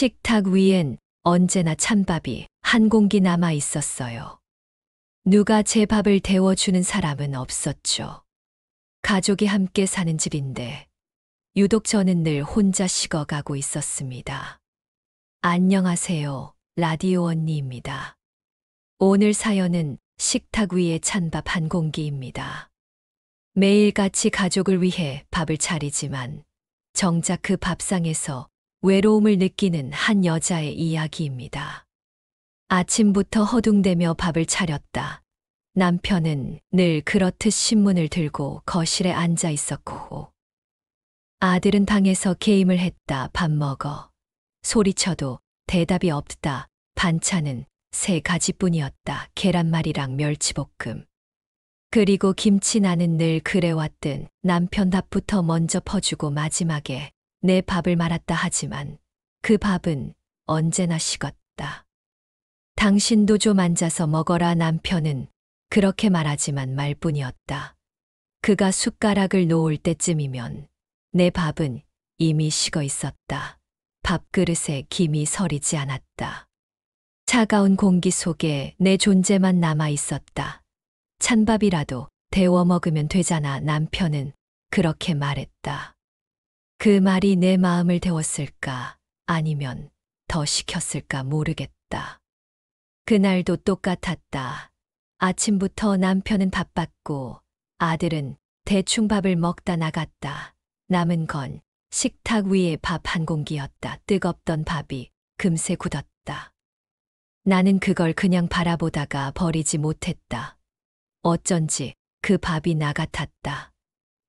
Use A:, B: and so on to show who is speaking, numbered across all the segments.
A: 식탁 위엔 언제나 찬밥이 한 공기 남아 있었어요. 누가 제 밥을 데워주는 사람은 없었죠. 가족이 함께 사는 집인데 유독 저는 늘 혼자 식어가고 있었습니다. 안녕하세요. 라디오 언니입니다. 오늘 사연은 식탁 위에 찬밥 한 공기입니다. 매일같이 가족을 위해 밥을 차리지만 정작 그 밥상에서 외로움을 느끼는 한 여자의 이야기입니다. 아침부터 허둥대며 밥을 차렸다. 남편은 늘 그렇듯 신문을 들고 거실에 앉아 있었고, 아들은 방에서 게임을 했다. 밥 먹어. 소리쳐도 대답이 없다. 반찬은 3가지뿐이었다. 계란말이랑 멸치볶음. 그리고 김치. 나는 늘 그래왔든 남편 밥부터 먼저 퍼주고 마지막에 내 밥을 말았다 하지만 그 밥은 언제나 식었다. 당신도 좀 앉아서 먹어라. 남편은 그렇게 말하지만 말뿐이었다. 그가 숟가락을 놓을 때쯤이면 내 밥은 이미 식어 있었다. 밥그릇에 김이 서리지 않았다. 차가운 공기 속에 내 존재만 남아 있었다. 찬밥이라도 데워 먹으면 되잖아. 남편은 그렇게 말했다. 그 말이 내 마음을 데웠을까 아니면 더 식혔을까 모르겠다. 그날도 똑같았다. 아침부터 남편은 바빴고 아들은 대충 밥을 먹다 나갔다. 남은 건 식탁 위에 밥 한 공기였다. 뜨겁던 밥이 금세 굳었다. 나는 그걸 그냥 바라보다가 버리지 못했다. 어쩐지 그 밥이 나 같았다.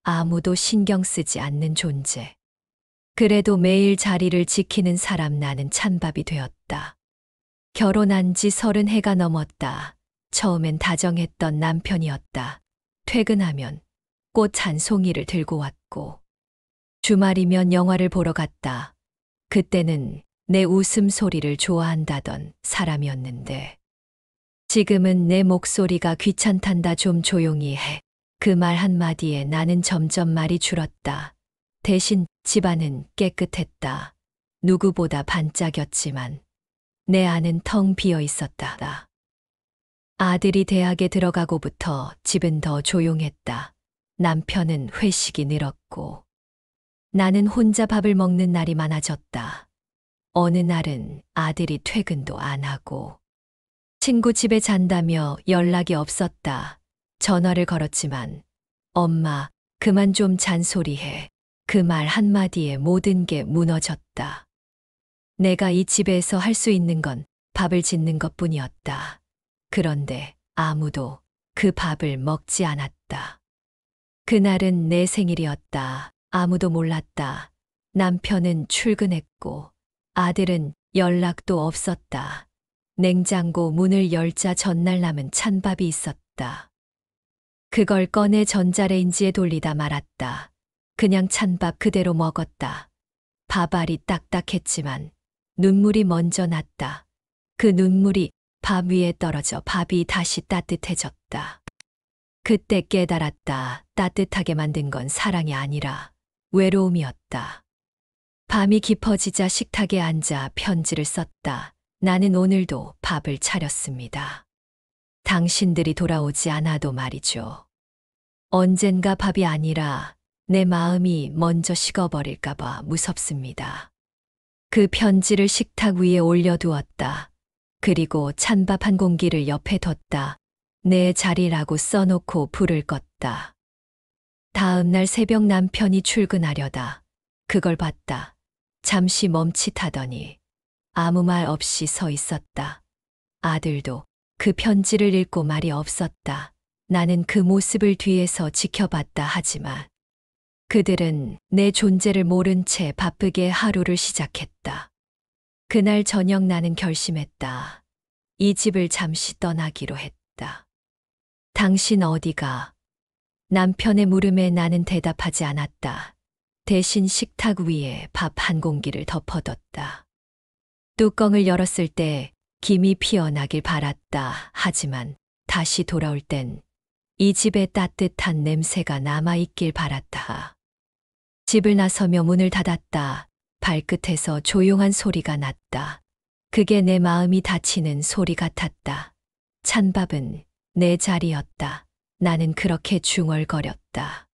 A: 아무도 신경 쓰지 않는 존재. 그래도 매일 자리를 지키는 사람. 나는 찬밥이 되었다. 결혼한 지 30해가 넘었다. 처음엔 다정했던 남편이었다. 퇴근하면 꽃 한 송이를 들고 왔고, 주말이면 영화를 보러 갔다. 그때는 내 웃음소리를 좋아한다던 사람이었는데, 지금은 내 목소리가 귀찮단다. 좀 조용히 해. 그 말 한마디에 나는 점점 말이 줄었다. 대신 집안은 깨끗했다. 누구보다 반짝였지만 내 안은 텅 비어 있었다. 아들이 대학에 들어가고부터 집은 더 조용했다. 남편은 회식이 늘었고 나는 혼자 밥을 먹는 날이 많아졌다. 어느 날은 아들이 퇴근도 안 하고 친구 집에 잔다며 연락이 없었다. 전화를 걸었지만 엄마, 그만 좀 잔소리해. 그 말 한마디에 모든 게 무너졌다. 내가 이 집에서 할 수 있는 건 밥을 짓는 것뿐이었다. 그런데 아무도 그 밥을 먹지 않았다. 그날은 내 생일이었다. 아무도 몰랐다. 남편은 출근했고 아들은 연락도 없었다. 냉장고 문을 열자 전날 남은 찬밥이 있었다. 그걸 꺼내 전자레인지에 돌리다 말았다. 그냥 찬밥 그대로 먹었다. 밥알이 딱딱했지만 눈물이 먼저 났다. 그 눈물이 밥 위에 떨어져 밥이 다시 따뜻해졌다. 그때 깨달았다. 따뜻하게 만든 건 사랑이 아니라 외로움이었다. 밤이 깊어지자 식탁에 앉아 편지를 썼다. 나는 오늘도 밥을 차렸습니다. 당신들이 돌아오지 않아도 말이죠. 언젠가 밥이 아니라 내 마음이 먼저 식어버릴까봐 무섭습니다. 그 편지를 식탁 위에 올려두었다. 그리고 찬밥 한 공기를 옆에 뒀다. 내 자리라고 써놓고 불을 껐다. 다음 날 새벽 남편이 출근하려다 그걸 봤다. 잠시 멈칫하더니 아무 말 없이 서 있었다. 아들도 그 편지를 읽고 말이 없었다. 나는 그 모습을 뒤에서 지켜봤다. 하지만 그들은 내 존재를 모른 채 바쁘게 하루를 시작했다. 그날 저녁 나는 결심했다. 이 집을 잠시 떠나기로 했다. 당신 어디가? 남편의 물음에 나는 대답하지 않았다. 대신 식탁 위에 밥 한 공기를 덮어뒀다. 뚜껑을 열었을 때 김이 피어나길 바랐다. 하지만 다시 돌아올 땐 이 집의 따뜻한 냄새가 남아있길 바랐다. 집을 나서며 문을 닫았다. 발끝에서 조용한 소리가 났다. 그게 내 마음이 다치는 소리 같았다. 찬밥은 내 자리였다. 나는 그렇게 중얼거렸다.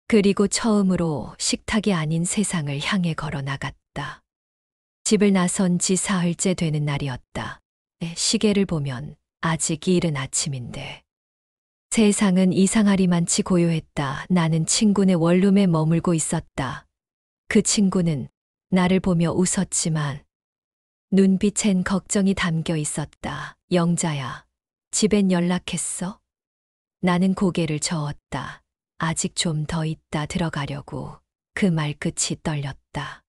A: 그리고 처음으로 식탁이 아닌 세상을 향해 걸어 나갔다. 집을 나선 지 사흘째 되는 날이었다. 시계를 보면 아직 이른 아침인데. 세상은 이상하리만치 고요했다. 나는 친구네 원룸에 머물고 있었다. 그 친구는 나를 보며 웃었지만 눈빛엔 걱정이 담겨 있었다. 영자야, 집엔 연락했어? 나는 고개를 저었다. 아직 좀 더 있다 들어가려고. 그 말끝이 떨렸다.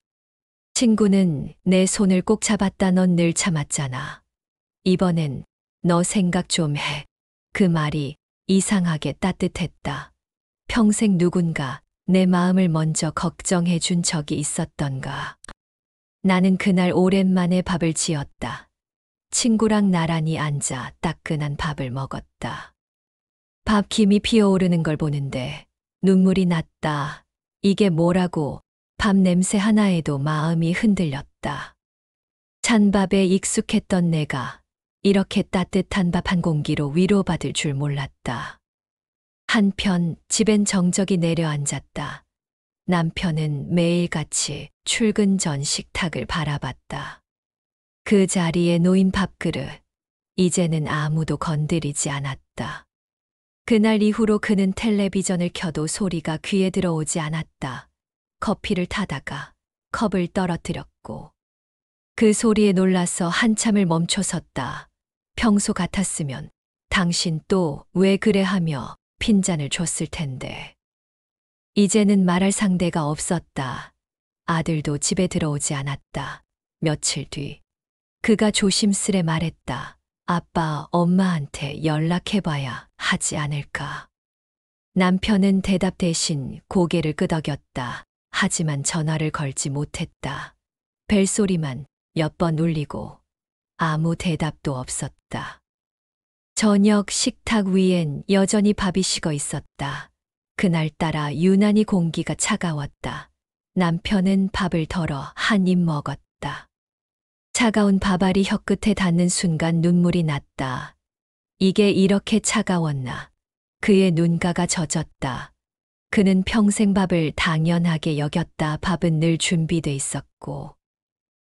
A: 친구는 내 손을 꼭 잡았다. 넌 늘 참았잖아. 이번엔 너 생각 좀 해. 그 말이 이상하게 따뜻했다. 평생 누군가 내 마음을 먼저 걱정해 준 적이 있었던가. 나는 그날 오랜만에 밥을 지었다. 친구랑 나란히 앉아 따끈한 밥을 먹었다. 밥 김이 피어오르는 걸 보는데 눈물이 났다. 이게 뭐라고. 밥 냄새 하나에도 마음이 흔들렸다. 찬밥에 익숙했던 내가 이렇게 따뜻한 밥 한 공기로 위로받을 줄 몰랐다. 한편 집엔 정적이 내려앉았다. 남편은 매일같이 출근 전 식탁을 바라봤다. 그 자리에 놓인 밥그릇, 이제는 아무도 건드리지 않았다. 그날 이후로 그는 텔레비전을 켜도 소리가 귀에 들어오지 않았다. 커피를 타다가 컵을 떨어뜨렸고 그 소리에 놀라서 한참을 멈춰섰다. 평소 같았으면 당신 또 왜 그래 하며 핀잔을 줬을 텐데. 이제는 말할 상대가 없었다. 아들도 집에 들어오지 않았다. 며칠 뒤 그가 조심스레 말했다. 아빠, 엄마한테 연락해봐야 하지 않을까. 남편은 대답 대신 고개를 끄덕였다. 하지만 전화를 걸지 못했다. 벨소리만 몇 번 울리고 아무 대답도 없었다. 저녁 식탁 위엔 여전히 밥이 식어 있었다. 그날따라 유난히 공기가 차가웠다. 남편은 밥을 덜어 한 입 먹었다. 차가운 밥알이 혀끝에 닿는 순간 눈물이 났다. 이게 이렇게 차가웠나. 그의 눈가가 젖었다. 그는 평생 밥을 당연하게 여겼다. 밥은 늘 준비돼 있었고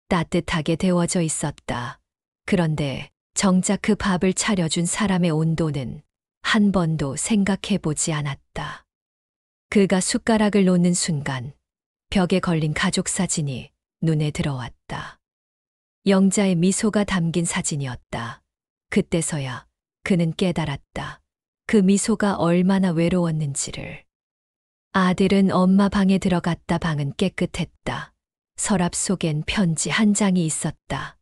A: 따뜻하게 데워져 있었다. 그런데 정작 그 밥을 차려준 사람의 온도는 한 번도 생각해 보지 않았다. 그가 숟가락을 놓는 순간 벽에 걸린 가족 사진이 눈에 들어왔다. 영자의 미소가 담긴 사진이었다. 그때서야 그는 깨달았다. 그 미소가 얼마나 외로웠는지를. 아들은 엄마 방에 들어갔다. 방은 깨끗했다. 서랍 속엔 편지 한 장이 있었다.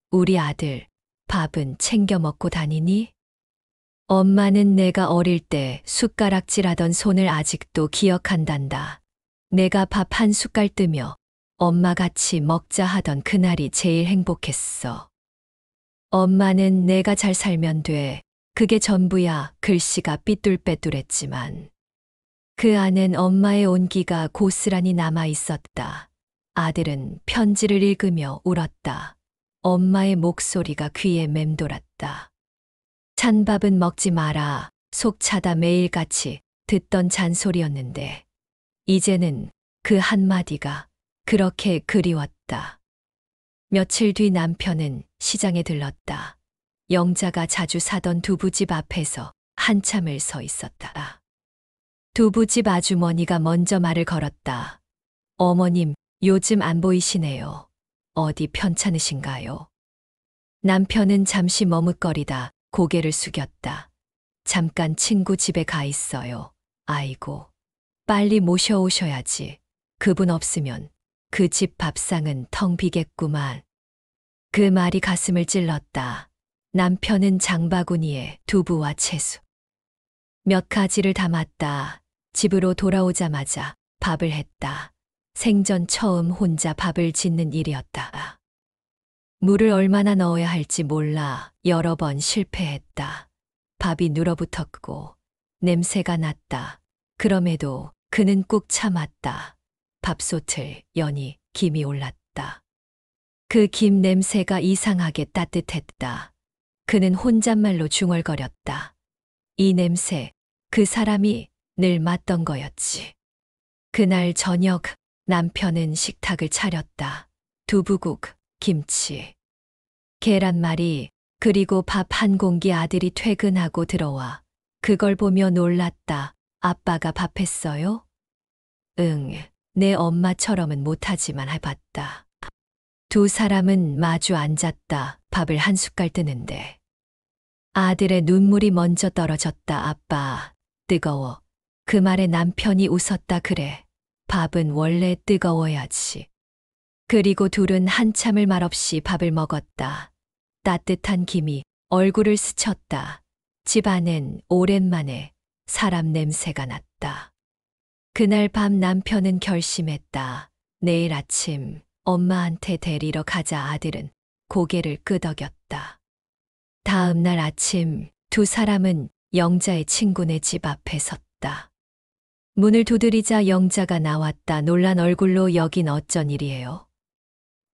A: 우리 아들, 밥은 챙겨 먹고 다니니? 엄마는 내가 어릴 때 숟가락질하던 손을 아직도 기억한단다. 내가 밥 한 숟갈 뜨며 엄마 같이 먹자 하던 그날이 제일 행복했어. 엄마는 내가 잘 살면 돼. 그게 전부야. 글씨가 삐뚤빼뚤했지만 그 안엔 엄마의 온기가 고스란히 남아 있었다. 아들은 편지를 읽으며 울었다. 엄마의 목소리가 귀에 맴돌았다. 찬밥은 먹지 마라. 속 차다. 매일같이 듣던 잔소리였는데 이제는 그 한마디가 그렇게 그리웠다. 며칠 뒤 남편은 시장에 들렀다. 영자가 자주 사던 두부집 앞에서 한참을 서 있었다. 두부집 아주머니가 먼저 말을 걸었다. 어머님, 요즘 안 보이시네요. 어디 편찮으신가요? 남편은 잠시 머뭇거리다 고개를 숙였다. 잠깐 친구 집에 가 있어요. 아이고, 빨리 모셔오셔야지. 그분 없으면 그 집 밥상은 텅 비겠구만. 그 말이 가슴을 찔렀다. 남편은 장바구니에 두부와 채소, 몇 가지를 담았다. 집으로 돌아오자마자 밥을 했다. 생전 처음 혼자 밥을 짓는 일이었다. 물을 얼마나 넣어야 할지 몰라 여러 번 실패했다. 밥이 눌어붙었고 냄새가 났다. 그럼에도 그는 꾹 참았다. 밥솥을 연히 김이 올랐다. 그 김 냄새가 이상하게 따뜻했다. 그는 혼잣말로 중얼거렸다. 이 냄새, 그 사람이 늘 맡던 거였지. 그날 저녁 남편은 식탁을 차렸다. 두부국, 김치, 계란말이, 그리고 밥 한 공기. 아들이 퇴근하고 들어와 그걸 보며 놀랐다. 아빠가 밥했어요? 응, 내 엄마처럼은 못하지만 해봤다. 두 사람은 마주 앉았다. 밥을 한 숟갈 뜨는데 아들의 눈물이 먼저 떨어졌다. 아빠, 뜨거워. 그 말에 남편이 웃었다. 그래, 밥은 원래 뜨거워야지. 그리고 둘은 한참을 말없이 밥을 먹었다. 따뜻한 김이 얼굴을 스쳤다. 집 안엔 오랜만에 사람 냄새가 났다. 그날 밤 남편은 결심했다. 내일 아침 엄마한테 데리러 가자. 아들은 고개를 끄덕였다. 다음 날 아침 두 사람은 영자의 친구네 집 앞에 섰다. 문을 두드리자 영자가 나왔다. 놀란 얼굴로 여긴 어쩐 일이에요?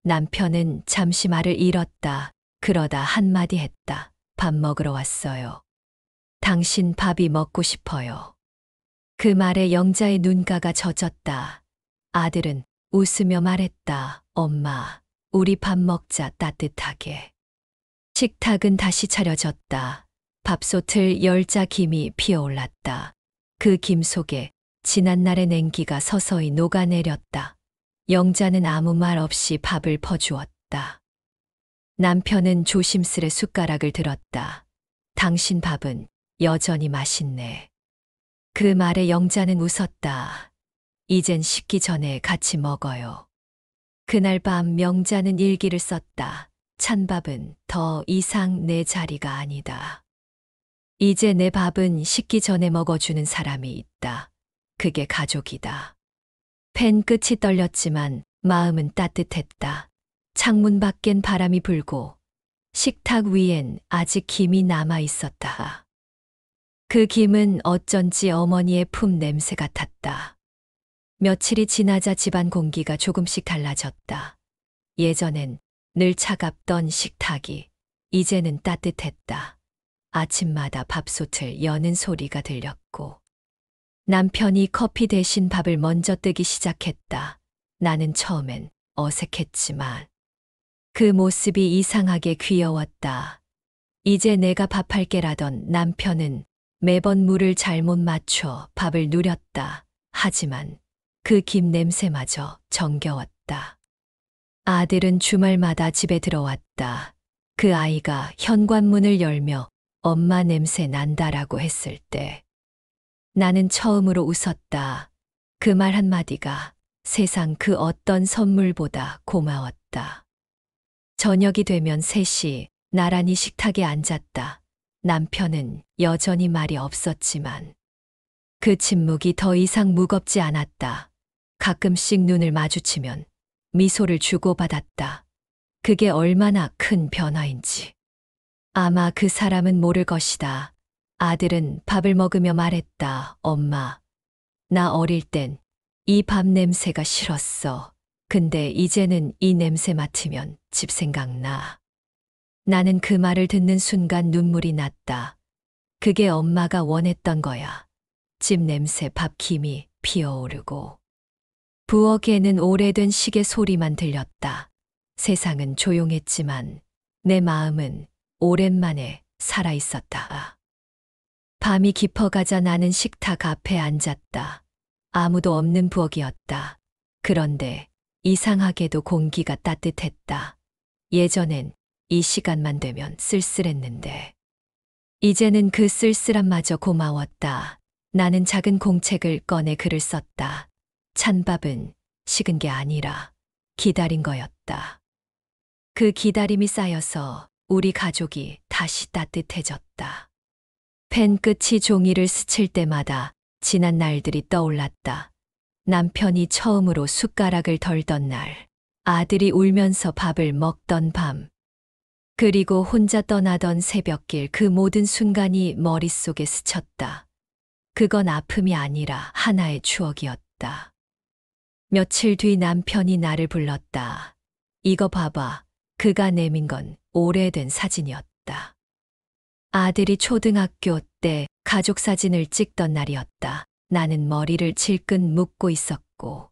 A: 남편은 잠시 말을 잃었다. 그러다 한마디 했다. 밥 먹으러 왔어요. 당신 밥이 먹고 싶어요. 그 말에 영자의 눈가가 젖었다. 아들은 웃으며 말했다. 엄마, 우리 밥 먹자. 따뜻하게. 식탁은 다시 차려졌다. 밥솥을 열자 김이 피어올랐다. 그 김 속에 지난날의 냉기가 서서히 녹아내렸다. 영자는 아무 말 없이 밥을 퍼주었다. 남편은 조심스레 숟가락을 들었다. 당신 밥은 여전히 맛있네. 그 말에 영자는 웃었다. 이젠 식기 전에 같이 먹어요. 그날 밤 영자는 일기를 썼다. 찬밥은 더 이상 내 자리가 아니다. 이제 내 밥은 식기 전에 먹어주는 사람이 있다. 그게 가족이다. 펜 끝이 떨렸지만 마음은 따뜻했다. 창문 밖엔 바람이 불고 식탁 위엔 아직 김이 남아 있었다. 그 김은 어쩐지 어머니의 품 냄새 같았다. 며칠이 지나자 집안 공기가 조금씩 달라졌다. 예전엔 늘 차갑던 식탁이 이제는 따뜻했다. 아침마다 밥솥을 여는 소리가 들렸고 남편이 커피 대신 밥을 먼저 뜨기 시작했다. 나는 처음엔 어색했지만 그 모습이 이상하게 귀여웠다. 이제 내가 밥할게라던 남편은 매번 물을 잘못 맞춰 밥을 누렸다. 하지만 그 김 냄새마저 정겨웠다. 아들은 주말마다 집에 들어왔다. 그 아이가 현관문을 열며 엄마 냄새 난다라고 했을 때 나는 처음으로 웃었다. 그 말 한마디가 세상 그 어떤 선물보다 고마웠다. 저녁이 되면 셋이 나란히 식탁에 앉았다. 남편은 여전히 말이 없었지만 그 침묵이 더 이상 무겁지 않았다. 가끔씩 눈을 마주치면 미소를 주고받았다. 그게 얼마나 큰 변화인지. 아마 그 사람은 모를 것이다. 아들은 밥을 먹으며 말했다. 엄마, 나 어릴 땐 이 밥 냄새가 싫었어. 근데 이제는 이 냄새 맡으면 집 생각나. 나는 그 말을 듣는 순간 눈물이 났다. 그게 엄마가 원했던 거야. 집 냄새, 밥 김이 피어오르고. 부엌에는 오래된 시계 소리만 들렸다. 세상은 조용했지만 내 마음은 오랜만에 살아있었다. 밤이 깊어가자 나는 식탁 앞에 앉았다. 아무도 없는 부엌이었다. 그런데 이상하게도 공기가 따뜻했다. 예전엔 이 시간만 되면 쓸쓸했는데 이제는 그 쓸쓸함마저 고마웠다. 나는 작은 공책을 꺼내 글을 썼다. 찬밥은 식은 게 아니라 기다린 거였다. 그 기다림이 쌓여서 우리 가족이 다시 따뜻해졌다. 펜 끝이 종이를 스칠 때마다 지난 날들이 떠올랐다. 남편이 처음으로 숟가락을 덜던 날, 아들이 울면서 밥을 먹던 밤, 그리고 혼자 떠나던 새벽길. 그 모든 순간이 머릿속에 스쳤다. 그건 아픔이 아니라 하나의 추억이었다. 며칠 뒤 남편이 나를 불렀다. 이거 봐봐. 그가 내민 건 오래된 사진이었다. 아들이 초등학교 때 가족 사진을 찍던 날이었다. 나는 머리를 질끈 묶고 있었고,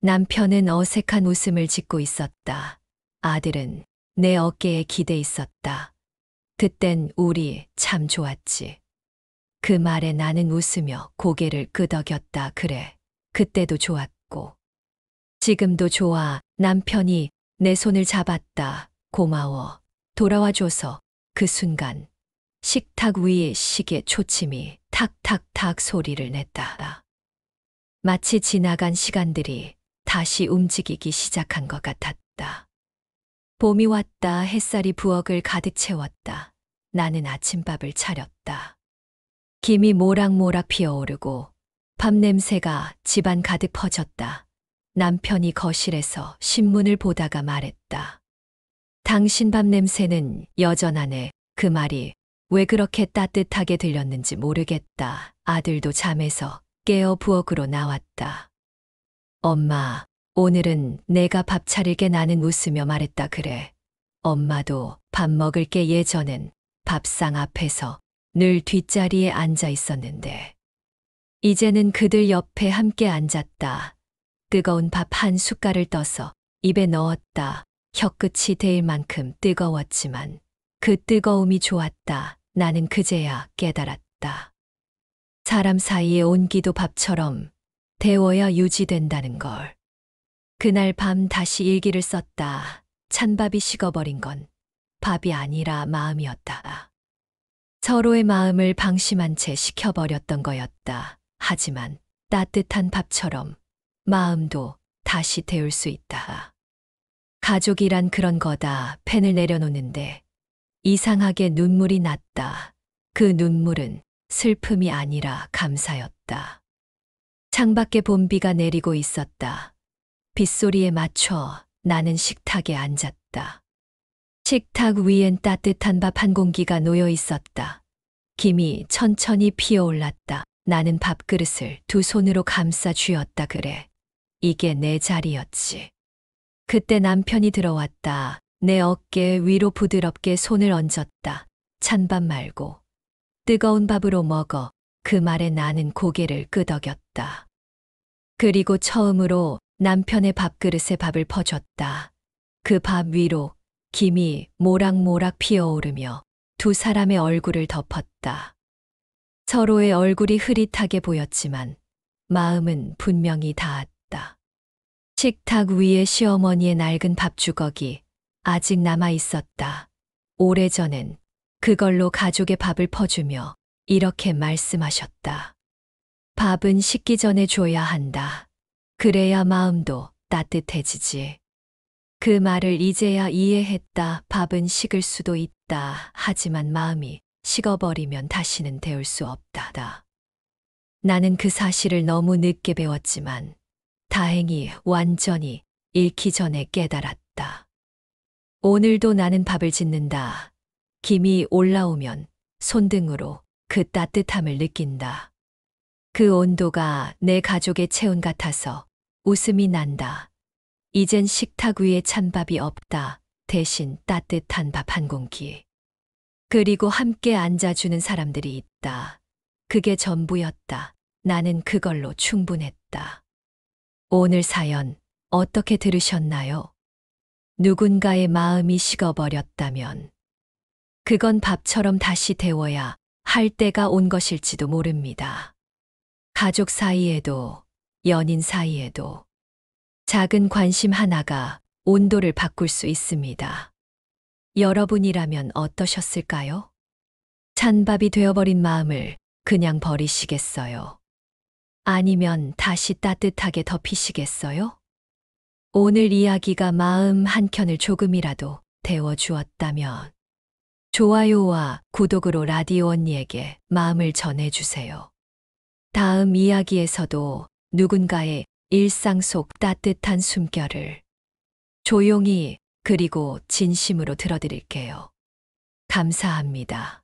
A: 남편은 어색한 웃음을 짓고 있었다. 아들은 내 어깨에 기대 있었다. 그땐 우리 참 좋았지. 그 말에 나는 웃으며 고개를 끄덕였다. 그래, 그때도 좋았고, 지금도 좋아. 남편이 내 손을 잡았다. 고마워. 돌아와줘서. 그 순간 식탁 위에 시계 초침이 탁탁탁 소리를 냈다. 마치 지나간 시간들이 다시 움직이기 시작한 것 같았다. 봄이 왔다. 햇살이 부엌을 가득 채웠다. 나는 아침밥을 차렸다. 김이 모락모락 피어오르고 밥 냄새가 집안 가득 퍼졌다. 남편이 거실에서 신문을 보다가 말했다. 당신 밥 냄새는 여전하네. 그 말이 왜 그렇게 따뜻하게 들렸는지 모르겠다. 아들도 잠에서 깨어 부엌으로 나왔다. 엄마, 오늘은 내가 밥 차릴게. 나는 웃으며 말했다. 그래. 엄마도 밥 먹을게. 예전엔 밥상 앞에서 늘 뒷자리에 앉아 있었는데, 이제는 그들 옆에 함께 앉았다. 뜨거운 밥 한 숟갈을 떠서 입에 넣었다. 혀끝이 데일 만큼 뜨거웠지만 그 뜨거움이 좋았다. 나는 그제야 깨달았다. 사람 사이의 온기도 밥처럼 데워야 유지된다는 걸. 그날 밤 다시 일기를 썼다. 찬밥이 식어버린 건 밥이 아니라 마음이었다. 서로의 마음을 방심한 채 식혀버렸던 거였다. 하지만 따뜻한 밥처럼 마음도 다시 데울 수 있다. 가족이란 그런 거다. 펜을 내려놓는데 이상하게 눈물이 났다. 그 눈물은 슬픔이 아니라 감사였다. 창밖에 봄비가 내리고 있었다. 빗소리에 맞춰 나는 식탁에 앉았다. 식탁 위엔 따뜻한 밥 한 공기가 놓여 있었다. 김이 천천히 피어올랐다. 나는 밥그릇을 두 손으로 감싸 쥐었다. 그래. 이게 내 자리였지. 그때 남편이 들어왔다. 내 어깨 위로 부드럽게 손을 얹었다. 찬밥 말고 뜨거운 밥으로 먹어. 그 말에 나는 고개를 끄덕였다. 그리고 처음으로 남편의 밥그릇에 밥을 퍼줬다. 그 밥 위로 김이 모락모락 피어오르며 두 사람의 얼굴을 덮었다. 서로의 얼굴이 흐릿하게 보였지만 마음은 분명히 닿았다. 식탁 위에 시어머니의 낡은 밥주걱이 아직 남아 있었다. 오래전엔 그걸로 가족의 밥을 퍼주며 이렇게 말씀하셨다. 밥은 식기 전에 줘야 한다. 그래야 마음도 따뜻해지지. 그 말을 이제야 이해했다. 밥은 식을 수도 있다. 하지만 마음이 식어버리면 다시는 데울 수 없다. 나는 그 사실을 너무 늦게 배웠지만 다행히 완전히 잃기 전에 깨달았다. 오늘도 나는 밥을 짓는다. 김이 올라오면 손등으로 그 따뜻함을 느낀다. 그 온도가 내 가족의 체온 같아서 웃음이 난다. 이젠 식탁 위에 찬밥이 없다. 대신 따뜻한 밥 한 공기. 그리고 함께 앉아주는 사람들이 있다. 그게 전부였다. 나는 그걸로 충분했다. 오늘 사연 어떻게 들으셨나요? 누군가의 마음이 식어버렸다면 그건 밥처럼 다시 데워야 할 때가 온 것일지도 모릅니다. 가족 사이에도 연인 사이에도 작은 관심 하나가 온도를 바꿀 수 있습니다. 여러분이라면 어떠셨을까요? 찬밥이 되어버린 마음을 그냥 버리시겠어요? 아니면 다시 따뜻하게 덮이시겠어요? 오늘 이야기가 마음 한켠을 조금이라도 데워주었다면 좋아요와 구독으로 라디오 언니에게 마음을 전해주세요. 다음 이야기에서도 누군가의 일상 속 따뜻한 숨결을 조용히 그리고 진심으로 들어드릴게요. 감사합니다.